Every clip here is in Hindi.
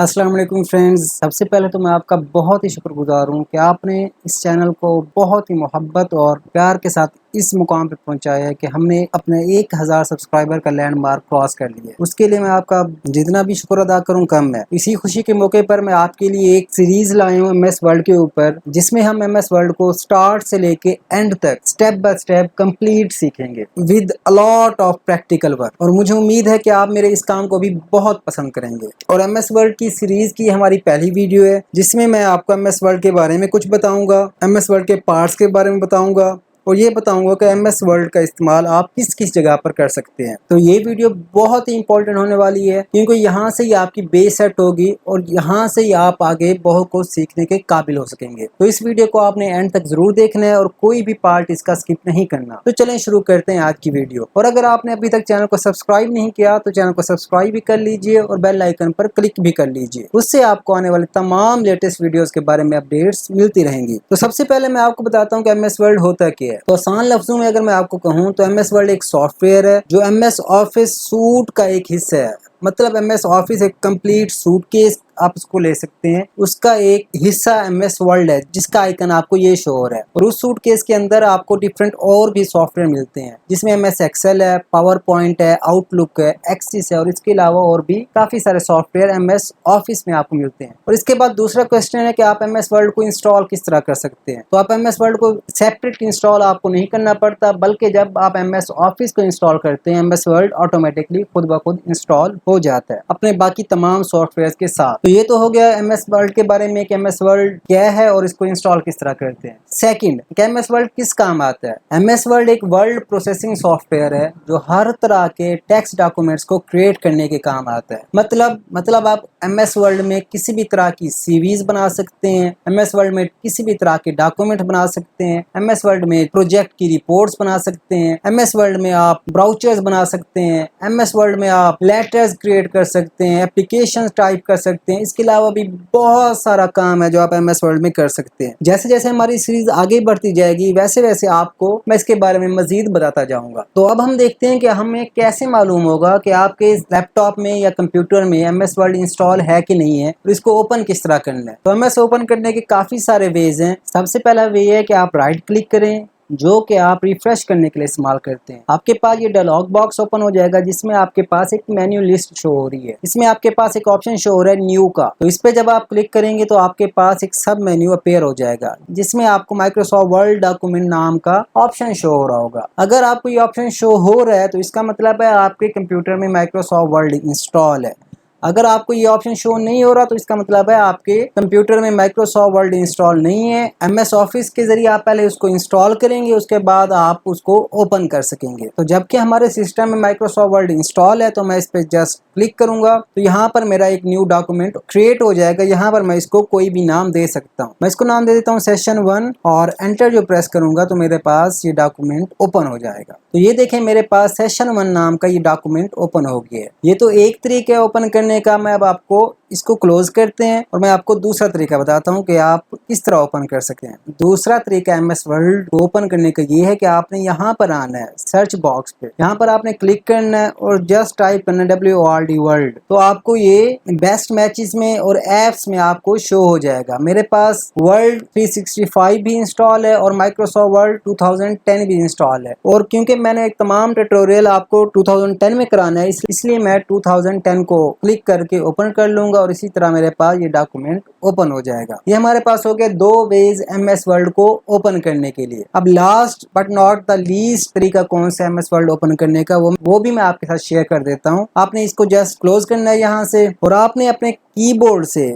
अस्सलाम वालेकुम फ्रेंड्स। सबसे पहले तो मैं आपका बहुत ही शुक्रगुज़ार हूँ कि आपने इस चैनल को बहुत ही मोहब्बत और प्यार के साथ इस मुकाम पे पहुँचाया है कि हमने अपने 1000 सब्सक्राइबर का लैंडमार्क क्रॉस कर लिया है। उसके लिए मैं आपका जितना भी शुक्र अदा करूँ कम है। इसी खुशी के मौके पर मैं आपके लिए एक सीरीज़ लाया हूँ MS वर्ल्ड के ऊपर, जिसमें हम MS वर्ल्ड को स्टार्ट से लेके एंड तक स्टेप बाय स्टेप कंप्लीट सीखेंगे with a lot of practical work. और मुझे उम्मीद है कि आप मेरे इस काम को भी बहुत पसंद करेंगे। और MS वर्ल्ड की सीरीज की हमारी पहली वीडियो है, जिसमें मैं आपको MS वर्ल्ड के बारे में कुछ बताऊंगा, MS वर्ल्ड के पार्ट्स के बारे में बताऊंगा और ये बताऊंगा कि MS वर्ल्ड का इस्तेमाल आप किस किस जगह पर कर सकते हैं। तो ये वीडियो बहुत ही इंपॉर्टेंट होने वाली है, क्योंकि यहाँ से ही आपकी बेस सेट होगी और यहाँ से ही आप आगे बहुत कुछ सीखने के काबिल हो सकेंगे। तो इस वीडियो को आपने एंड तक जरूर देखना है और कोई भी पार्ट इसका स्किप नहीं करना। तो चलें शुरू करते हैं आज की वीडियो। और अगर आपने अभी तक चैनल को सब्सक्राइब नहीं किया तो चैनल को सब्सक्राइब भी कर लीजिए और बेल आइकन पर क्लिक भी कर लीजिए। उससे आपको आने वाले तमाम लेटेस्ट वीडियोस के बारे में अपडेट्स मिलती रहेंगी। तो सबसे पहले मैं आपको बताता हूँ कि MS वर्ल्ड होता क्या है। तो आसान लफ्जों में अगर मैं आपको कहूँ तो MS वर्ल्ड एक सॉफ्टवेयर है जो MS ऑफिस सूट का एक हिस्सा है। मतलब MS ऑफिस एक कंप्लीट सूटकेस आप इसको ले सकते हैं, उसका एक हिस्सा MS वर्ल्ड है, जिसका आइकन आपको ये शो हो रहा है। और उस सूटकेस के अंदर आपको डिफरेंट और भी सॉफ्टवेयर मिलते हैं, जिसमें MS एक्सेल है, पावर पॉइंट है, आउटलुक है, एक्सिस है और इसके अलावा और भी काफी सारे सॉफ्टवेयर MS ऑफिस में आपको मिलते हैं। और इसके बाद दूसरा क्वेश्चन है कि आप MS वर्ल्ड को इंस्टॉल किस तरह कर सकते हैं। तो आप MS वर्ल्ड को सेपरेट इंस्टॉल आपको नहीं करना पड़ता, बल्कि जब आप MS ऑफिस को इंस्टॉल करते हैं MS वर्ल्ड ऑटोमेटिकली खुद ब खुद इंस्टॉल हो जाता है अपने बाकी तमाम सॉफ्टवेयर के साथ। तो ये तो हो गया MS वर्ल्ड के बारे में कि MS वर्ल्ड क्या है और इसको इंस्टॉल किस तरह करते हैं। सेकंड, कि MS वर्ल्ड किस काम आता है। MS वर्ल्ड एक वर्ल्ड प्रोसेसिंग सॉफ्टवेयर है जो हर तरह के टेक्स्ट डॉक्यूमेंट्स को क्रिएट करने के काम आता है। मतलब आप MS वर्ल्ड में किसी भी तरह की CVs बना सकते हैं, MS वर्ल्ड में किसी भी तरह के डॉक्यूमेंट बना सकते हैं, MS वर्ल्ड में प्रोजेक्ट की रिपोर्ट्स बना सकते हैं, MS वर्ल्ड में आप ब्राउचर्स बना सकते हैं, MS वर्ल्ड में आप लेटर्स क्रिएट कर सकते हैं, एप्लीकेशन टाइप कर सकते हैं। इसके अलावा भी बहुत सारा काम है जो आप MS वर्ल्ड में कर सकते हैं। जैसे जैसे हमारी सीरीज आगे बढ़ती जाएगी वैसे वैसे आपको मैं इसके बारे में मजीद बताता जाऊंगा। तो अब हम देखते हैं कि हमें कैसे मालूम होगा कि आपके लैपटॉप में या कंप्यूटर में MS वर्ल्ड इंस्टॉल है कि नहीं है और इसको ओपन किस तरह करना है। तो MS ओपन करने के काफी सारे वेज हैं। सबसे पहला वे है कि आप राइट क्लिक करें, जो कि आप रिफ्रेश करने के लिए इस्तेमाल करते हैं। आपके पास ये डायलॉग बॉक्स ओपन हो जाएगा, जिसमें आपके पास एक मेन्यू लिस्ट शो हो रही है। इसमें आपके पास एक ऑप्शन शो हो रहा है न्यू का। तो इस पे जब आप क्लिक करेंगे तो आपके पास एक सब मेन्यू अपेयर हो जाएगा, जिसमें आपको माइक्रोसॉफ्ट वर्ड डॉक्यूमेंट नाम का ऑप्शन शो हो रहा होगा। अगर आपको ये ऑप्शन शो हो रहा है तो इसका मतलब है आपके कंप्यूटर में माइक्रोसॉफ्ट वर्ड इंस्टॉल है। अगर आपको ये ऑप्शन शो नहीं हो रहा तो इसका मतलब है आपके कंप्यूटर में माइक्रोसॉफ्ट वर्ड इंस्टॉल नहीं है। MS ऑफिस के जरिए आप पहले उसको इंस्टॉल करेंगे, उसके बाद आप उसको ओपन कर सकेंगे। तो जबकि हमारे सिस्टम में माइक्रोसॉफ्ट वर्ड इंस्टॉल है तो मैं इस पर जस्ट क्लिक करूंगा तो यहाँ पर मेरा एक न्यू डॉक्यूमेंट क्रिएट हो जाएगा। यहाँ पर मैं इसको कोई भी नाम दे सकता हूँ। मैं इसको नाम दे देता हूँ सेशन 1 और एंटर जो प्रेस करूंगा तो मेरे पास ये डॉक्यूमेंट ओपन हो जाएगा। तो ये देखें, मेरे पास सेशन 1 नाम का ये डॉक्यूमेंट ओपन हो गया है। ये तो एक तरीका है ओपन करने का। मैं अब आपको इसको क्लोज करते हैं और मैं आपको दूसरा तरीका बताता हूँ कि आप किस तरह ओपन कर सकते हैं। दूसरा तरीका MS वर्ल्ड को ओपन करने का ये है कि आपने यहाँ पर आना है सर्च बॉक्स पे, यहाँ पर आपने क्लिक करना है और जस्ट टाइप करना है WORD वर्ल्ड। तो आपको ये बेस्ट मैचेस में और एप्स में आपको शो हो जाएगा। मेरे पास वर्ल्ड 365 भी इंस्टॉल है और माइक्रोसॉफ्ट वर्ड 2010 भी इंस्टॉल है। और क्योंकि मैंने एक तमाम ट्यूटोरियल आपको 2010 में कराना है, इसलिए मैं 2010 को क्लिक करके ओपन कर लूंगा और इसी तरह मेरे पास ये डॉक्यूमेंट ओपन हो जाएगा। ये हमारे पास हो गया 2 वेज MS वर्ल्ड को ओपन करने के लिए। अब last but not the least तरीका कौन सा MS वर्ल्ड ओपन करने का, वो भी मैं आपके साथ शेयर कर देता हूँ। आपने इसको जस्ट क्लोज करना है यहाँ से और आपने अपने कीबोर्ड से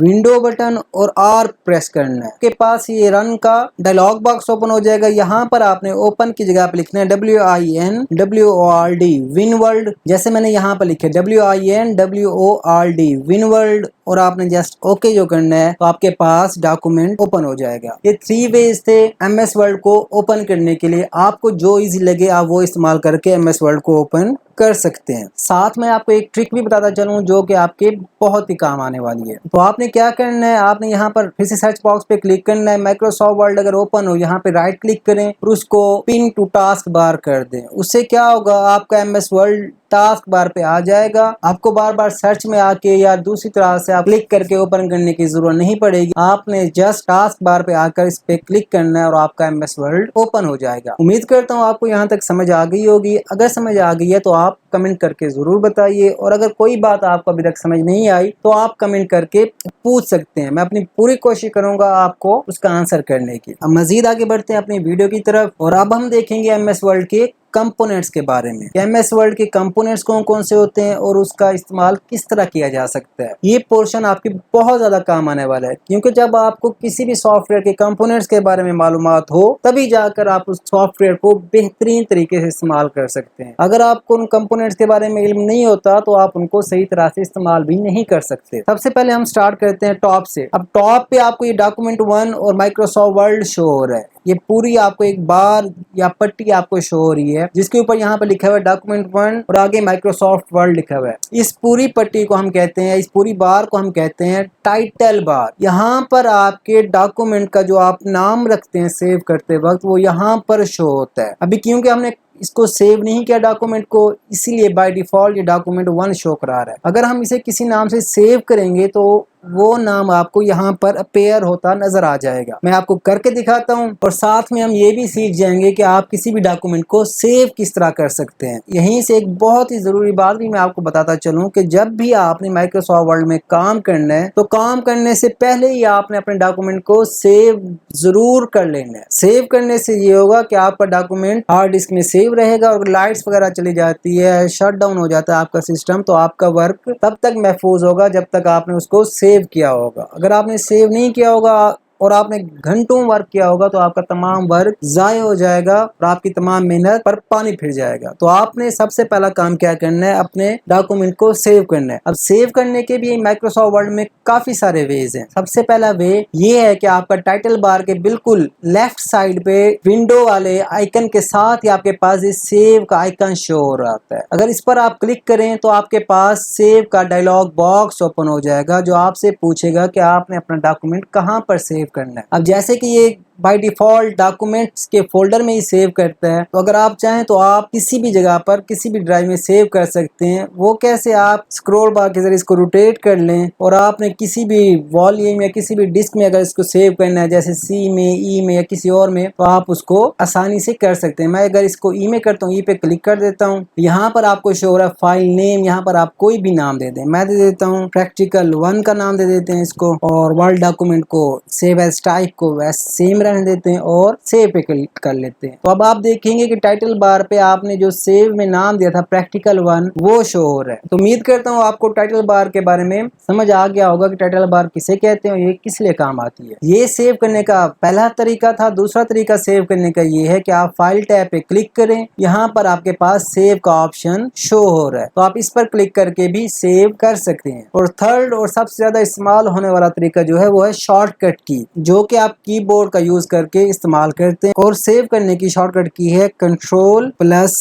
विंडो बटन और R प्रेस करना है। आपके पास ये रन का डायलॉग बॉक्स ओपन हो जाएगा। यहाँ पर आपने ओपन की जगह पे लिखना है WINWORD विन वर्ल्ड। जैसे मैंने यहाँ पर लिखे WINWORD विन वर्ल्ड और आपने जस्ट ओके जो करना है तो आपके पास डॉक्यूमेंट ओपन हो जाएगा। ये 3 वेज थे MS वर्ल्ड को ओपन करने के लिए। आपको जो इजी लगे आप वो इस्तेमाल करके MS वर्ल्ड को ओपन कर सकते हैं। साथ में आपको एक ट्रिक भी बताता चलूं जो कि आपके बहुत ही काम आने वाली है। तो आपने क्या करना है, आपने यहाँ पर फिर से सर्च बॉक्स पे क्लिक करना है। माइक्रोसॉफ्ट वर्ड अगर ओपन हो यहाँ पे राइट क्लिक करें और उसको पिन टू टास्क बार कर दें। उससे क्या होगा, आपका MS वर्ल्ड टास्क बार पे आ जाएगा। आपको बार बार सर्च में आके या दूसरी तरह से आप क्लिक करके ओपन करने की जरूरत नहीं पड़ेगी। आपने जस्ट टास्क बार पे आकर इस पे क्लिक करना है और आपका MS वर्ल्ड ओपन हो जाएगा। उम्मीद करता हूँ आपको यहाँ तक समझ आ गई होगी। अगर समझ आ गई है तो आप कमेंट करके जरूर बताइए, और अगर कोई बात आपको अभी तक समझ नहीं आई तो आप कमेंट करके पूछ सकते हैं। मैं अपनी पूरी कोशिश करूंगा आपको उसका आंसर करने की। अब मजीद आगे बढ़ते हैं अपनी वीडियो की तरफ, और अब हम देखेंगे MS वर्ल्ड के कंपोनेंट्स के बारे में। MS वर्ल्ड के कंपोनेंट्स कौन कौन से होते हैं और उसका इस्तेमाल किस तरह किया जा सकता है। ये पोर्शन आपकी बहुत ज्यादा काम आने वाला है, क्योंकि जब आपको किसी भी सॉफ्टवेयर के कंपोनेंट्स के बारे में मालूमात हो तभी जाकर आप उस सॉफ्टवेयर को बेहतरीन तरीके से इस्तेमाल कर सकते हैं। अगर आपको उन कंपोनेंट्स के बारे में इल्म नहीं होता तो आप उनको सही तरह से इस्तेमाल भी नहीं कर सकते। सबसे पहले हम स्टार्ट करते हैं टॉप से। अब टॉप पे आपको ये डॉक्यूमेंट 1 और माइक्रोसॉफ्ट वर्ड शो हो रहा है। ये पूरी आपको एक बार या पट्टी आपको शो हो रही है, जिसके ऊपर यहाँ पर लिखा हुआ है डॉक्यूमेंट 1 और आगे माइक्रोसॉफ्ट वर्ड लिखा हुआ है। इस पूरी पट्टी को हम कहते हैं, इस पूरी बार को हम कहते हैं टाइटल बार। यहाँ पर आपके डॉक्यूमेंट का जो आप नाम रखते हैं सेव करते वक्त, वो यहाँ पर शो होता है। अभी क्योंकि हमने इसको सेव नहीं किया डॉक्यूमेंट को, इसीलिए बाय डिफॉल्ट ये डॉक्यूमेंट 1 शो करा रहा है। अगर हम इसे किसी नाम से सेव करेंगे तो वो नाम आपको यहाँ पर अपेयर होता नजर आ जाएगा। मैं आपको करके दिखाता हूँ, और साथ में हम ये भी सीख जाएंगे कि आप किसी भी डॉक्यूमेंट को सेव किस तरह कर सकते हैं। यहीं से एक बहुत ही जरूरी बात भी मैं आपको बताता चलूँ कि जब भी आपने माइक्रोसॉफ्ट वर्ड में काम करना है तो काम करने से पहले ही आपने अपने डॉक्यूमेंट को सेव जरूर कर लेना है। सेव करने से ये होगा कि आपका डॉक्यूमेंट हार्ड डिस्क में सेव रहेगा, और लाइट्स वगैरह चली जाती है, शट डाउन हो जाता है आपका सिस्टम, तो आपका वर्क तब तक महफूज होगा जब तक आपने उसको सेव किया होगा। अगर आपने सेव नहीं किया होगा और आपने घंटों वर्क किया होगा तो आपका तमाम वर्क जाया हो जाएगा और आपकी तमाम मेहनत पर पानी फिर जाएगा। तो आपने सबसे पहला काम क्या करना है, अपने डॉक्यूमेंट को सेव करना है। अब सेव करने के भी माइक्रोसॉफ्ट वर्ड में काफी सारे वेज हैं। सबसे पहला वे ये है कि आपका टाइटल बार के बिल्कुल लेफ्ट साइड पे विंडो वाले आइकन के साथ ही आपके पास ये सेव का आइकन शो हो रहा होता है। अगर इस पर आप क्लिक करें तो आपके पास सेव का डायलॉग बॉक्स ओपन हो जाएगा, जो आपसे पूछेगा कि आपने अपना डॉक्यूमेंट कहाँ पर सेव करना है। अब जैसे कि ये बाय डिफॉल्ट डॉक्यूमेंट्स के फोल्डर में ही सेव करता है, तो अगर आप चाहें तो आप किसी भी जगह पर किसी भी ड्राइव में सेव कर सकते हैं। वो कैसे, आप स्क्रॉल बार के जरिए इसको रोटेट कर लें और आपने किसी भी वॉल्यूम या किसी भी डिस्क में अगर इसको सेव करना है, जैसे सी में, ई में या किसी और में, तो आप उसको आसानी से कर सकते हैं। मैं अगर इसको ई में करता हूँ, ई पे क्लिक कर देता हूँ, यहाँ पर आपको शो हो रहा है फाइल नेम। यहाँ पर आप कोई भी नाम दे दें, मैं दे देता हूँ प्रैक्टिकल 1 का नाम दे देते हैं इसको, और वर्ल्ड डॉक्यूमेंट को सेव एज टाइप को वैसे सेम रहने देते हैं और सेव पे क्लिक कर लेते हैं। तो अब आप देखेंगे कि टाइटल बार पे आपने जो सेव में नाम दिया था प्रैक्टिकल 1, वो शो हो रहा है। तो उम्मीद करता हूँ आपको टाइटल बार के बारे में समझ आ गया होगा कि टाइटल बार किसे कहते हैं और ये किस लिए काम आती है। ये सेव करने का पहला तरीका था। दूसरा तरीका सेव करने का ये है कि आप फाइल टैब पे क्लिक करें, यहाँ पर आपके पास सेव का ऑप्शन शो हो रहा है, तो आप इस पर क्लिक करके भी सेव कर सकते हैं। और थर्ड और सबसे ज्यादा इस्तेमाल होने वाला तरीका जो है वो है शॉर्टकट की, जो कि आप कीबोर्ड का यूज करके इस्तेमाल करते हैं। और सेव करने की शॉर्टकट की है Ctrl+S,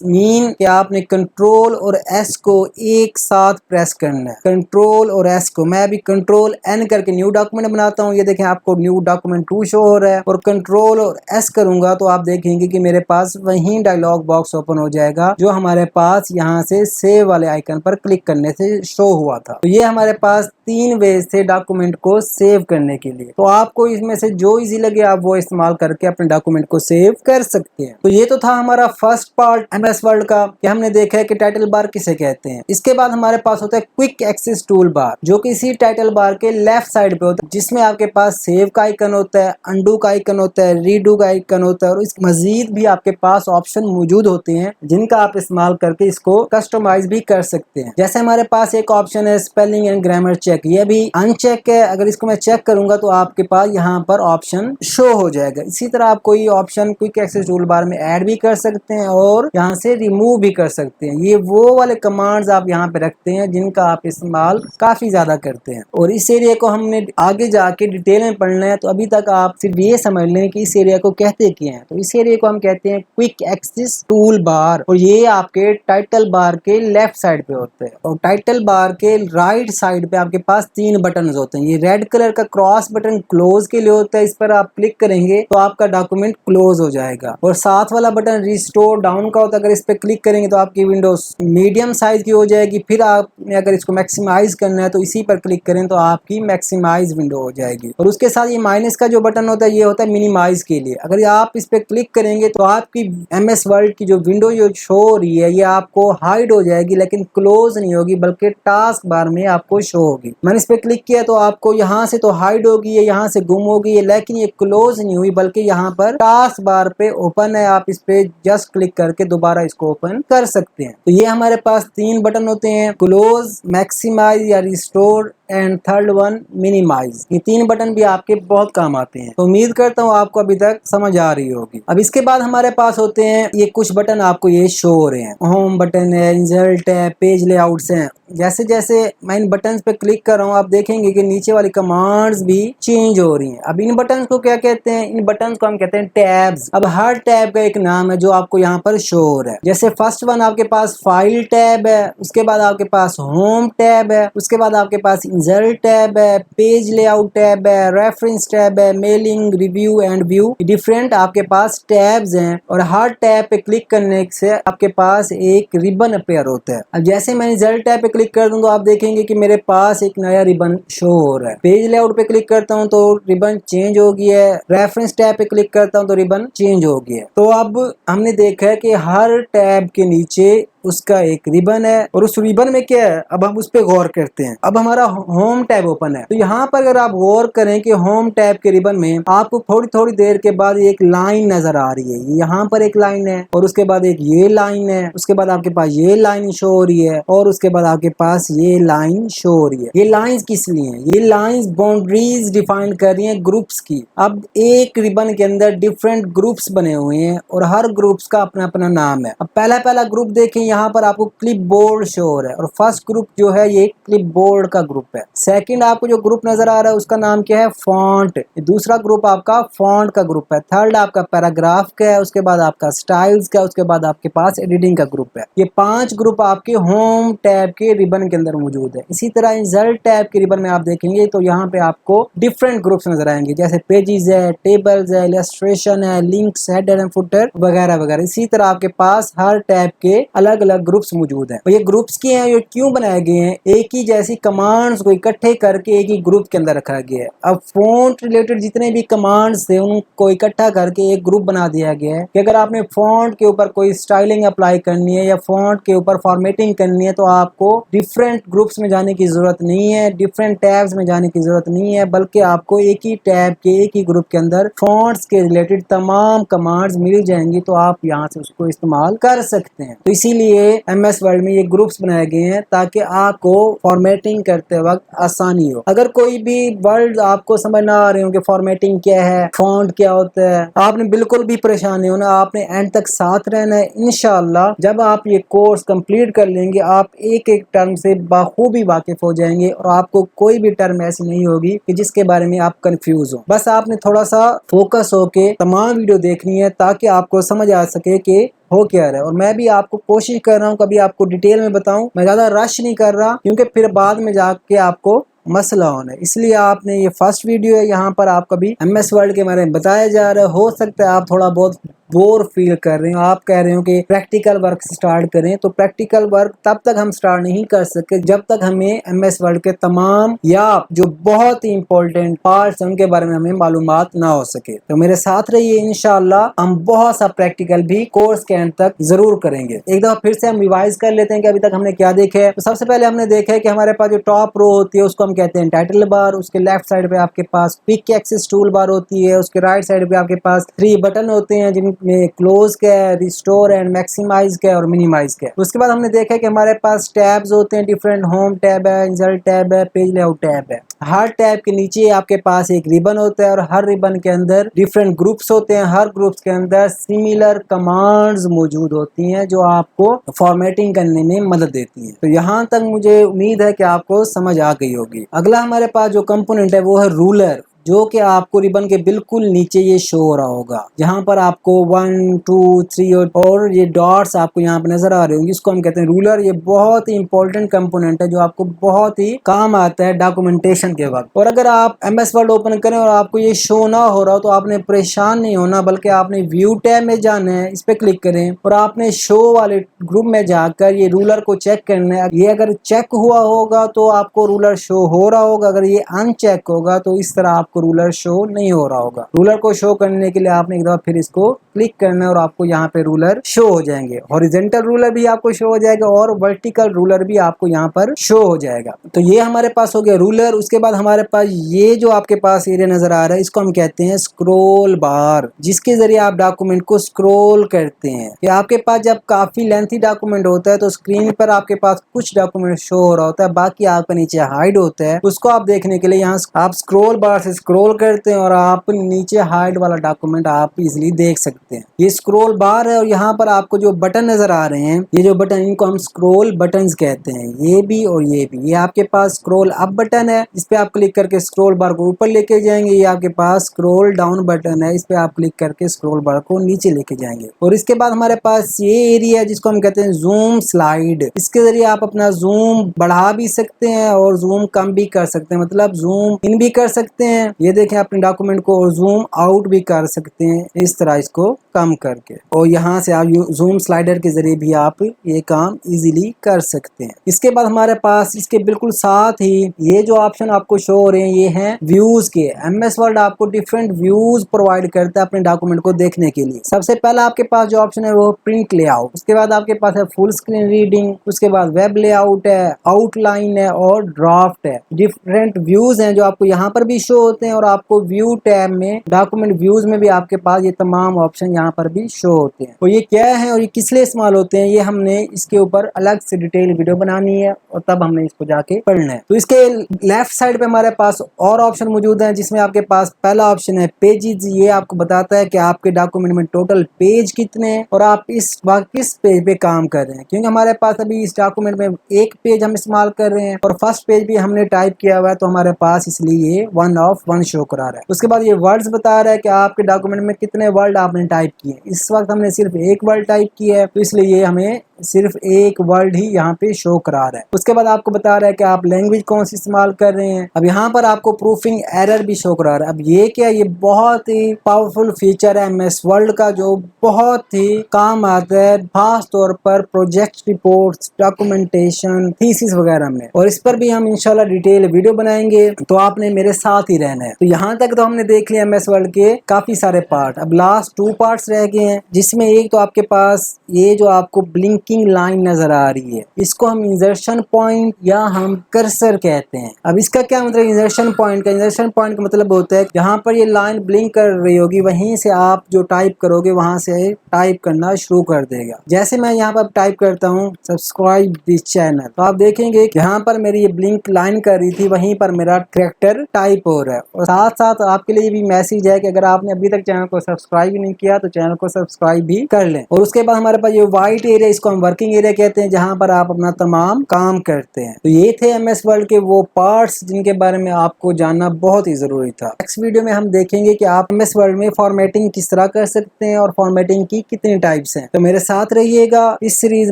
मीन कि आपने कंट्रोल और एस को एक साथ प्रेस करना है। कंट्रोल और एस को, मैं अभी कंट्रोल एन करके न्यू डॉक्यूमेंट बनाता हूँ। ये देखें आपको न्यू डॉक्यूमेंट 2 शो हो रहा है, और कंट्रोल और एस करूंगा तो आप देखेंगे कि मेरे पास वही डायलॉग बॉक्स ओपन हो जाएगा जो हमारे पास यहाँ से सेव वाले आइकन पर क्लिक करने से शो हुआ था। तो ये हमारे पास 3 वेज थे डॉक्यूमेंट को सेव करने के लिए। तो आपको इसमें से जो इजी लगे आप वो इस्तेमाल करके अपने डॉक्यूमेंट को सेव कर सकते हैं। तो ये तो था हमारा फर्स्ट पार्ट MS वर्ड का, कि हमने देखा है कि टाइटल बार किसे कहते हैं। इसके बाद हमारे पास होता है क्विक एक्सेस टूल बार, जो कि इसी टाइटल बार के लेफ्ट साइड पे होता है, जिसमें आपके पास सेव का आइकन होता है, अंडू का आइकन होता है, रीडू का आइकन होता है, और इस मजीद भी आपके पास ऑप्शन मौजूद होते हैं जिनका आप इस्तेमाल करके इसको कस्टमाइज भी कर सकते हैं। जैसे हमारे पास एक ऑप्शन है स्पेलिंग एंड ग्रामर चेक, ये भी अनचेक है। अगर इसको मैं चेक करूंगा तो आपके पास यहाँ पर ऑप्शन शो हो जाएगा। इसी तरह आप कोई option quick access tool bar में ऐड भी कर सकते हैं और यहाँ से रिमूव भी कर सकते हैं। ये वो वाले कमांड्स आप यहाँ पे रखते हैं जिनका आप इस्तेमाल काफी ज्यादा करते हैं। और इस एरिया को हमने आगे जाके डिटेल में पढ़ना है, तो अभी तक आप सिर्फ ये समझ लें कि इस एरिया को कहते क्या हैं। तो इस एरिया को हम कहते हैं क्विक एक्सेस टूल बार, और ये आपके टाइटल बार के लेफ्ट साइड पे होते हैं। और टाइटल बार के राइट साइड पे आपके पास 3 बटन होते हैं। ये रेड कलर का क्रॉस बटन क्लोज के लिए होता है, इस पर आप क्लिक करेंगे तो आपका डॉक्यूमेंट क्लोज हो जाएगा। और साथ वाला बटन रिस्टोर डाउन का होता है, अगर इस पर क्लिक करेंगे तो आपकी विंडोज मीडियम साइज की हो जाएगी। फिर आपने अगर इसको मैक्सिमाइज करना है तो इसी पर क्लिक करें तो आपकी मैक्सिमाइज विंडो हो जाएगी। और उसके साथ ये माइनस का जो बटन होता है ये होता है मिनिमाइज के लिए। अगर आप इस पर क्लिक करेंगे तो आपकी MS वर्ड की जो विंडो जो शो हो रही है ये आपको हाइड हो जाएगी, लेकिन क्लोज नहीं होगी, बल्कि टास्क बार में आपको शो होगी। मैंने इस पर क्लिक किया तो आपको यहाँ से तो हाइड होगी, ये यहाँ से गुम होगी, लेकिन ये क्लोज नहीं हुई, बल्कि यहाँ पर टास्क बार पे ओपन है। आप इस पे जस्ट क्लिक करके दोबारा इसको ओपन कर सकते हैं। तो ये हमारे पास 3 बटन होते हैं, क्लोज, मैक्सिमाइज या restore and third one minimise. ये 3 बटन भी आपके बहुत काम आते हैं। तो उम्मीद करता हूँ आपको अभी तक समझ आ रही होगी। अब इसके बाद हमारे पास होते हैं ये कुछ बटन, आपको ये शो हो रहे हैं। होम बटन है, इंसर्ट है, पेज लेआउट्स हैं। जैसे जैसे मैं इन बटन्स पे क्लिक कर रहा हूँ आप देखेंगे कि नीचे वाली कमांड्स भी चेंज हो रही हैं। अब इन बटन्स को क्या कहते हैं? इन बटन्स को हम कहते हैं टैब्स। अब हर टैब का एक नाम है जो आपको यहाँ पर शो हो रहा है। जैसे फर्स्ट वन आपके पास फाइल टैब है, उसके बाद आपके पास होम टैब है, उसके बाद आपके पास इंसर्ट टैब है, पेज लेआउट टैब है, रेफरेंस टैब है, mailing, review and view. Different आपके पास टैब्स हैं और हर टैब पे क्लिक करने से आपके पास एक रिबन अपीयर होता है। अब जैसे मैं इंसर्ट टैब पे क्लिक कर दूं तो आप देखेंगे कि मेरे पास एक नया रिबन शो हो रहा है। पेज लेआउट पे क्लिक करता हूं तो रिबन चेंज हो गया है। रेफरेंस टैब पे क्लिक करता हूं तो रिबन चेंज हो गया है। तो अब हमने देखा है कि हर टैब के नीचे उसका एक रिबन है और उस रिबन में क्या है, अब हम उस पर गौर करते हैं। अब हमारा होम टैब ओपन है, तो यहाँ पर अगर आप गौर करें कि होम टैब के रिबन में आपको थोड़ी थोड़ी देर के बाद एक लाइन नजर आ रही है। यहाँ पर एक लाइन है और उसके बाद एक ये लाइन है, उसके बाद आपके पास ये लाइन शो हो रही है और उसके बाद आपके पास ये लाइन शो हो रही है। ये लाइंस किस लिए हैं? ये लाइंस बाउंड्रीज डिफाइन कर रही हैं ग्रुप्स की। अब एक रिबन के अंदर डिफरेंट ग्रुप्स बने हुए हैं और हर ग्रुप्स का अपना अपना नाम है। अब पहला ग्रुप देखें, यहाँ पर आपको क्लिपबोर्ड शो हो रहा है और फर्स्ट ग्रुप जो है ये क्लिपबोर्ड का ग्रुप है। सेकंड आपको जो ग्रुप नजर आ रहा है उसका नाम क्या है? फॉन्ट। दूसरा ग्रुप आपका फॉन्ट का ग्रुप है। थर्ड आपका पैराग्राफ का है, उसके बाद आपका स्टाइल्स का, उसके बाद आपके पास एडिटिंग का ग्रुप है। ये 5 ग्रुप आपके होम टैब के रिबन के अंदर मौजूद है। इसी तरह इंसर्ट टैब के रिबन में आप देखेंगे तो यहाँ पे आपको डिफरेंट ग्रुप्स नजर आएंगे, जैसे पेजेस है, टेबल्स है, इलस्ट्रेशन है, लिंक्स, हेडर एंड फुटर वगैरह वगैरह। इसी तरह आपके पास हर टैब के अलग अलग ग्रुप्स मौजूद हैं। और ये ग्रुप्स के हैं, ये क्यों बनाए गए हैं? एक ही जैसी कमांड्स को इकट्ठे करके एक ही ग्रुप के अंदर रखा गया है। अब फॉन्ट रिलेटेड जितने भी कमांड्स थे उनको इकट्ठा करके एक ग्रुप बना दिया गया है कि अगर आपने फॉन्ट के ऊपर कोई स्टाइलिंग अप्लाई करनी है या फॉन्ट के ऊपर फॉर्मेटिंग करनी है तो आपको डिफरेंट ग्रुप्स में जाने की जरूरत नहीं है, डिफरेंट टैब्स में जाने की जरूरत नहीं है, बल्कि आपको एक ही टैब के एक ही ग्रुप के अंदर फॉन्ट्स के रिलेटेड तमाम कमांड्स मिल जाएंगी। तो आप यहाँ से उसको इस्तेमाल कर सकते हैं। तो इसीलिए MS वर्ड में ये ग्रुप्स बनाए गए हैं ताकि आपको फॉर्मेटिंग करते वक्त आसानी हो। अगर कोई भी वर्ड आपको समझ ना आ रहे हो कि फॉर्मेटिंग क्या है, फॉन्ट क्या होता है, आपने बिल्कुल भी परेशान नहीं होना, आपने एंड तक साथ रहना है। इंशाअल्लाह जब आप ये कोर्स कंप्लीट कर लेंगे आप एक एक टर्म से बाखूबी वाकिफ हो जाएंगे और आपको कोई भी टर्म ऐसी नहीं होगी कि जिसके बारे में आप कंफ्यूज हो। बस आपने थोड़ा सा फोकस होके तमाम वीडियो देखनी है ताकि आपको समझ आ सके कि हो क्या रहा है। और मैं भी आपको कोशिश कर रहा हूँ कभी आपको डिटेल में बताऊं, मैं ज़्यादा रश नहीं कर रहा क्योंकि फिर बाद में जाके आपको मसला होना है। इसलिए आपने ये फर्स्ट वीडियो है, यहाँ पर आप कभी MS वर्ड के बारे में बताया जा रहा है। हो सकता है आप थोड़ा बहुत बोर फील कर रहे हो, आप कह रहे हो कि प्रैक्टिकल वर्क स्टार्ट करें, तो प्रैक्टिकल वर्क तब तक हम स्टार्ट नहीं कर सके जब तक हमें MS वर्ड के तमाम या जो बहुत ही इंपॉर्टेंट पार्ट्स हैं उनके बारे में हमें मालूमात ना हो सके। तो मेरे साथ रहिए, इंशाल्लाह हम बहुत सा प्रैक्टिकल भी कोर्स के एंड तक जरूर करेंगे। एक दफा फिर से हम रिवाइज कर लेते हैं कि अभी तक हमने क्या देखा है। तो सबसे पहले हमने देखा है कि हमारे पास जो टॉप रो होती है उसको हम कहते हैं टाइटल बार। उसके लेफ्ट साइड पे आपके पास क्विक एक्सेस टूल बार होती है। उसके राइट साइड पे आपके पास 3 बटन होते हैं जिनमें क्लोज का है, रिस्टोर एंड मैक्सिमाइज का है और मिनिमाइज का है। उसके बाद हमने देखा है कि हमारे पास टैब्स होते हैं डिफरेंट, होम टैब है, इंसर्ट टैब है, पेज लेआउट टैब है। हर टैब के नीचे आपके पास एक रिबन होता है और हर रिबन के अंदर डिफरेंट ग्रुप्स होते हैं। हर ग्रुप्स के अंदर सिमिलर कमांड्स मौजूद होती हैं जो आपको फॉर्मेटिंग करने में मदद देती हैं। तो यहाँ तक मुझे उम्मीद है कि आपको समझ आ गई होगी। अगला हमारे पास जो कंपोनेंट है वो है रूलर। जो कि आपको रिबन के बिल्कुल नीचे ये शो हो रहा होगा, जहाँ पर आपको 1 2 3 और ये डॉट्स आपको यहाँ पे नजर आ रहे होंगे। इसको हम कहते हैं रूलर। ये बहुत ही इंपॉर्टेंट कंपोनेंट है जो आपको बहुत ही काम आता है डॉक्यूमेंटेशन के वक्त। और अगर आप MS वर्ड ओपन करें और आपको ये शो ना हो रहा हो तो आपने परेशान नहीं होना, बल्कि आपने व्यू टैब में जाना है, इस पे क्लिक करें और आपने शो वाले ग्रुप में जाकर ये रूलर को चेक करना है। ये अगर चेक हुआ होगा तो आपको रूलर शो हो रहा होगा, अगर ये अनचेक होगा तो इस तरह आपको रूलर शो नहीं हो रहा होगा। रूलर को शो करने के लिए आपने एक दफा फिर इसको क्लिक करना है और आपको यहाँ पे रूलर शो हो जाएंगे। हॉरिजॉन्टल रूलर भी आपको शो हो जाएगा और वर्टिकल रूलर भी आपको यहाँ पर शो हो जाएगा। तो ये हमारे पास हो गया रूलर। उसके बाद हमारे पास ये जो आपके पास एरिया नजर आ रहा है, इसको हम कहते हैं स्क्रॉल बार, जिसके जरिए आप डॉक्यूमेंट को स्क्रॉल करते हैं। कि आपके पास जब काफी लेंथी डॉक्यूमेंट होता है तो स्क्रीन पर आपके पास कुछ डॉक्यूमेंट शो हो रहा होता है, बाकी आपका नीचे हाइड होता है। उसको आप देखने के लिए यहाँ आप स्क्रॉल बार से स्क्रॉल करते हैं और आप नीचे हाइड वाला डॉक्यूमेंट आप इजिली देख सकते हैं। ये स्क्रॉल बार है और यहाँ पर आपको जो बटन नजर आ रहे हैं, ये जो बटन, इनको हम स्क्रॉल बटन्स कहते हैं। ये भी और ये भी। ये आपके पास स्क्रॉल अप बटन है, इस पे आप क्लिक करके स्क्रॉल बार को ऊपर लेके जाएंगे। ये आपके पास स्क्रॉल डाउन बटन है, इस पे आप क्लिक करके स्क्रॉल बार को नीचे लेके जाएंगे। और इसके बाद हमारे पास ये एरिया है जिसको हम कहते हैं जूम स्लाइड। इसके जरिए आप अपना जूम बढ़ा भी सकते हैं और जूम कम भी कर सकते हैं, मतलब जूम इन भी कर सकते हैं, ये देखें अपने डॉक्यूमेंट को, और जूम आउट भी कर सकते हैं इस तरह इसको कम करके। और यहाँ से आप जूम स्लाइडर के जरिए भी आप ये काम इजीली कर सकते हैं। इसके बाद हमारे पास इसके बिल्कुल साथ ही ये जो ऑप्शन आपको शो हो रहे हैं, ये हैं व्यूज के। MS वर्ड आपको डिफरेंट व्यूज प्रोवाइड करता है अपने डॉक्यूमेंट को देखने के लिए। सबसे पहला आपके पास जो ऑप्शन है वो प्रिंट लेआउट, उसके बाद आपके पास है फुल स्क्रीन रीडिंग, उसके बाद वेब लेआउट है, आउटलाइन है और ड्राफ्ट है। डिफरेंट व्यूज हैं जो आपको यहाँ पर भी शो होते हैं और आपको व्यू टैब में डॉक्यूमेंट व्यूज में भी आपके पास ये तमाम ऑप्शन यहाँ पर भी शो होते हैं। और ये क्या है और ये किस लिए इस्तेमाल होते हैं, ये हमने इसके ऊपर अलग से डिटेल वीडियो बनानी है और तब हमने इसको जाके पढ़ना है। तो इसके लेफ्ट साइड पे हमारे पास और ऑप्शन मौजूद है, जिसमें आपके पास पहला ऑप्शन है पेजेस। ये आपको बताता है कि आपके डॉक्यूमेंट में टोटल पेज कितने हैं और आप इस वक्त किस पेज पे काम कर रहे हैं। क्योंकि हमारे पास अभी इस डॉक्यूमेंट में एक पेज हम इस्तेमाल कर रहे हैं और फर्स्ट पेज भी हमने टाइप किया हुआ है, तो हमारे पास इसलिए ये 1 of 1 शो करा रहा है। उसके बाद ये वर्ड्स बता रहा है कि आपके डॉक्यूमेंट में कितने वर्ड आपने टाइप किए। इस वक्त हमने सिर्फ एक वर्ड टाइप किया है, तो इसलिए ये हमें सिर्फ एक वर्ड ही यहाँ पे शो करा रहा है। उसके बाद आपको बता रहा है कि आप लैंग्वेज कौन सी इस्तेमाल कर रहे हैं। अब यहाँ पर आपको प्रूफिंग एरर भी शो करा रहा है। अब ये क्या, ये बहुत ही पावरफुल फीचर है MS वर्ड का, जो बहुत ही काम आता है खास तौर पर प्रोजेक्ट रिपोर्ट्स, डॉक्यूमेंटेशन, थीसिस वगैरह में। और इस पर भी हम इंशाल्लाह डिटेल वीडियो बनाएंगे, तो आपने मेरे साथ ही रहना है। तो यहाँ तक तो हमने देख लिया MS वर्ड के काफी सारे पार्ट। अब लास्ट 2 पार्ट्स रह गए हैं, जिसमें एक तो आपके पास ये जो आपको ब्लिंकिंग लाइन नजर आ रही है, इसको हम इंसर्शन पॉइंट या हम कर्सर कहते हैं। अब इसका क्या मतलब इंसर्शन पॉइंट का? इंसर्शन पॉइंट का मतलब होता है जहाँ पर ये लाइन ब्लिंक कर रही होगी वहीं से आप जो टाइप करोगे वहां से टाइप करना शुरू कर देगा। जैसे मैं यहाँ पर टाइप करता हूँ सब्सक्राइब दिस चैनल, तो आप देखेंगे यहाँ पर मेरी ये ब्लिंक लाइन कर रही थी, वहीं पर मेरा कैरेक्टर टाइप हो रहा है। और साथ साथ आपके लिए भी मैसेज है कि अगर आपने अभी तक चैनल को सब्सक्राइब नहीं किया तो चैनल को सब्सक्राइब भी कर लें। और उसके बाद हमारे पास ये व्हाइट एरिया, इसको हम वर्किंग एरिया कहते हैं, जहां पर आप अपना तमाम काम करते हैं। तो ये थे MS वर्ड के वो पार्ट्स जिनके बारे में आपको जानना बहुत ही जरूरी था। नेक्स्ट वीडियो में हम देखेंगे कि आप MS वर्ड में फॉर्मेटिंग किस तरह कर सकते हैं और फॉर्मेटिंग की कितनी टाइप्स हैं। तो मेरे साथ रहिएगा, इस सीरीज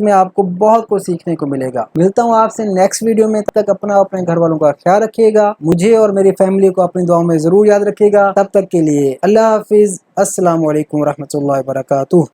में आपको बहुत कुछ सीखने को मिलेगा। मिलता हूँ आपसे नेक्स्ट वीडियो में। तब तक अपना अपने घर वालों का ख्याल रखिएगा, मुझे और मेरी फैमिली को अपनी दुआओं में जरूर याद रखिएगा। तब तक के लिए अल्लाह हाफिज, अस्सलाम वालेकुम रहमतुल्लाहि व बरकातुहू।